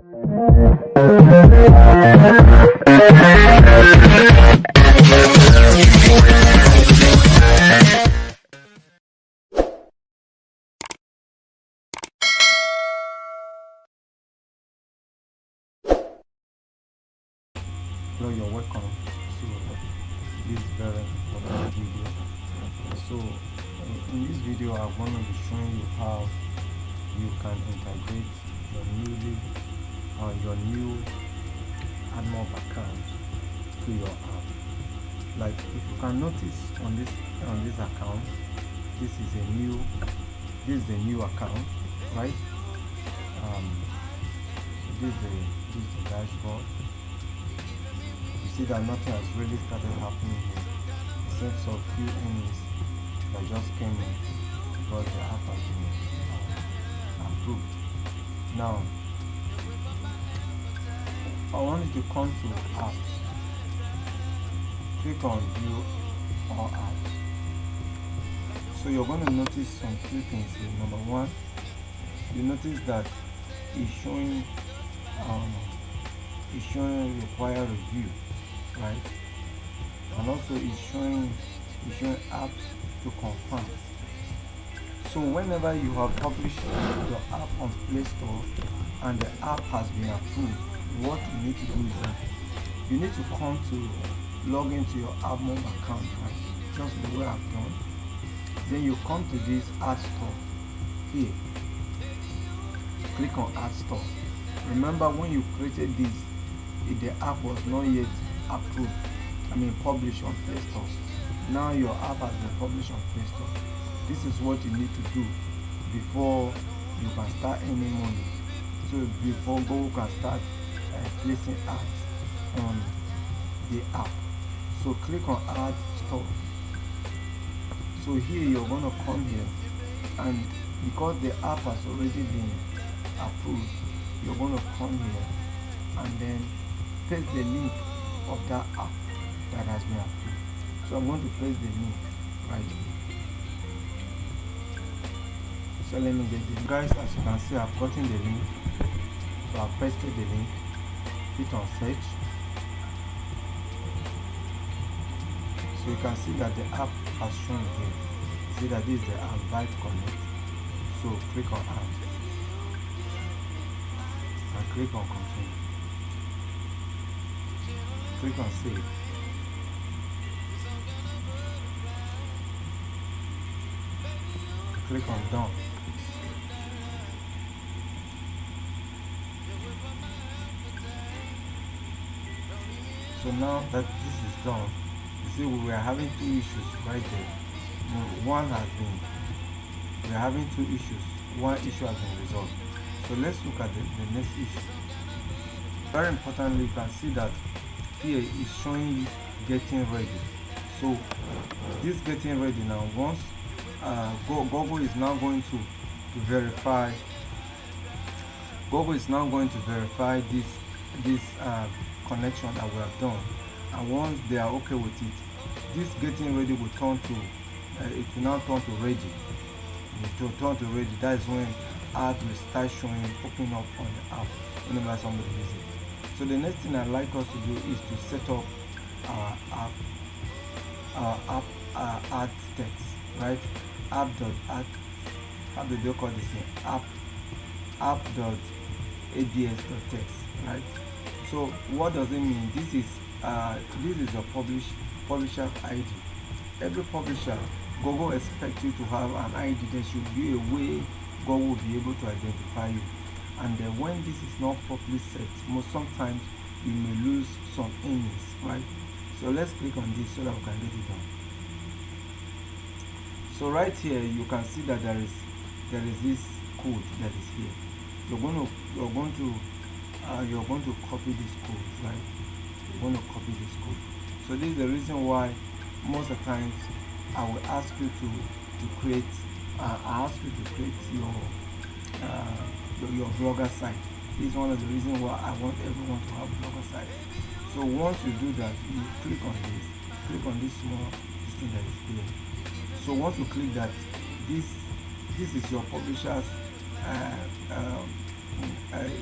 Hello, you're welcome to this very important video. So in this video I'm going to be showing you how you can integrate your new AdMob account to your app. Like if you can notice on this account, this is a new account, right? So this is the dashboard. You see that nothing has really started happening here, except for a few earnings that just came in because the app has been approved. Now, I want you to come to Apps. Click on View All Apps. So you're going to notice some few things here. Number one, you notice that it's showing require review, right? And also it's showing apps to confirm. So whenever you have published your app on Play Store and the app has been approved, what you need to do is that you need to come to log into your AdMob account, right? Just the way I've done. Then you come to this App Store here. Click on App Store. Remember when you created this, the app was not yet approved, published on Play Store. Now your app has been published on Play Store. This is what you need to do before you can start earning money. So before Google can start placing ads on the app. So click on Add Store. So here you're going to come here, and because the app has already been approved, you're going to come here and then paste the link of that app that has been approved. So I'm going to paste the link right here. So let me get this. Guys, as you can see, I've gotten the link. So I've pasted the link. Hit on search. So you can see that the app has shown here. See that this is the app Vibe Connect. So click on Add and click on Continue. Click on Save. Click on Done. So now that this is done, you see we were having two issues right there. We are having two issues. One issue has been resolved. So let's look at the next issue. Very importantly, you can see that here is showing you getting ready. So this getting ready now, once Google is now going to verify. Google is now going to verify this connection that we have done, and once they are okay with it, this getting ready will turn to it will now turn to ready. It will turn to ready. That is when ads will start showing, popping up on the app whenever somebody uses it. So the next thing I'd like us to do is to set up our app ad text, right? App.add, how do they call this thing? App.ads.txt, right? So what does it mean? This is a publisher ID. Every publisher, Google expects you to have an ID. There should be a way Google will be able to identify you. And then when this is not properly set, sometimes you may lose some earnings, right? So let's click on this so that we can get it done. So right here you can see that there is this code that is here. You're going to copy this code, right? You're going to copy this code. So this is the reason why most of the times I will ask you to create your blogger site. This is one of the reasons why I want everyone to have a blogger site. So once you do that, you click on this small thing that is here. So once you click that, this is your publisher's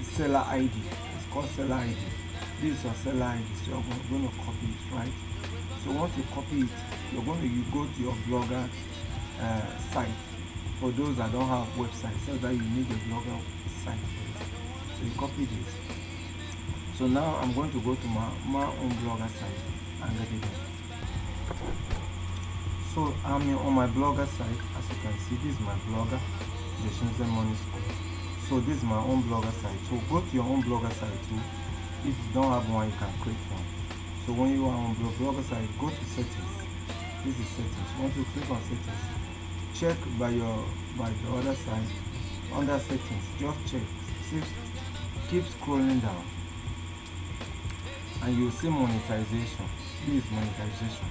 seller ID. It's called seller ID. This is your seller ID, so you're going to copy it, right? So once you copy it, you go to your Blogger site. For those that don't have website, so that you need a Blogger site for it. So you copy this. So now I'm going to go to my own Blogger site and get it done. So I'm on my Blogger site. As you can see, this is my Blogger, the Shenzhen Money School. So this is my own Blogger site. So go to your own Blogger site too. If you don't have one, you can create one. So when you are on your Blogger site, go to settings. This is settings. Once you click on settings, check by the other side under settings. Just check. See, keep scrolling down, and you will see monetization. This is monetization.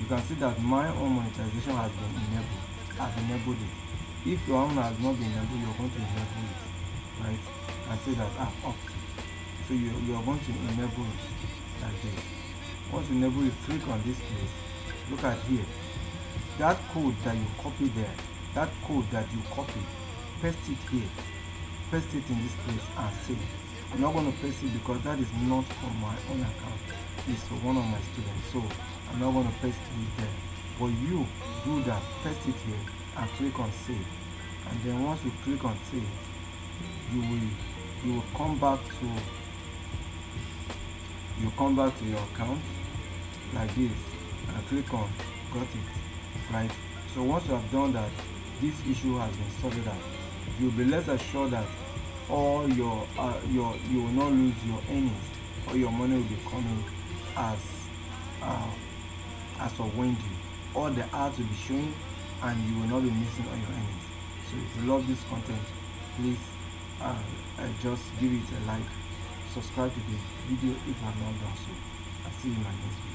You can see that my own monetization has been enabled. I've enabled it. If your own has not been enabled, you're going to enable it, right? And say that I've opted. So you're going to enable it like this. Once you enable it, click on this place. Look at here. That code that you copy there, that code that you copy, paste it here. Paste it in this place and save. I'm not going to paste it because that is not from my own account. It's for one of my students. So I'm not going to paste it there. But you do that, paste it here and click on save. And then once you click on save, you will come back to your account like this and click on got it, right? So once you have done that, this issue has been sorted out. You'll be less assured that all you will not lose your earnings, or your money will be coming as of when due. All the ads will be showing and you will not be missing all your earnings. So if you love this content, please just give it a like, subscribe to the video if you have not done so. I'll see you in my next video.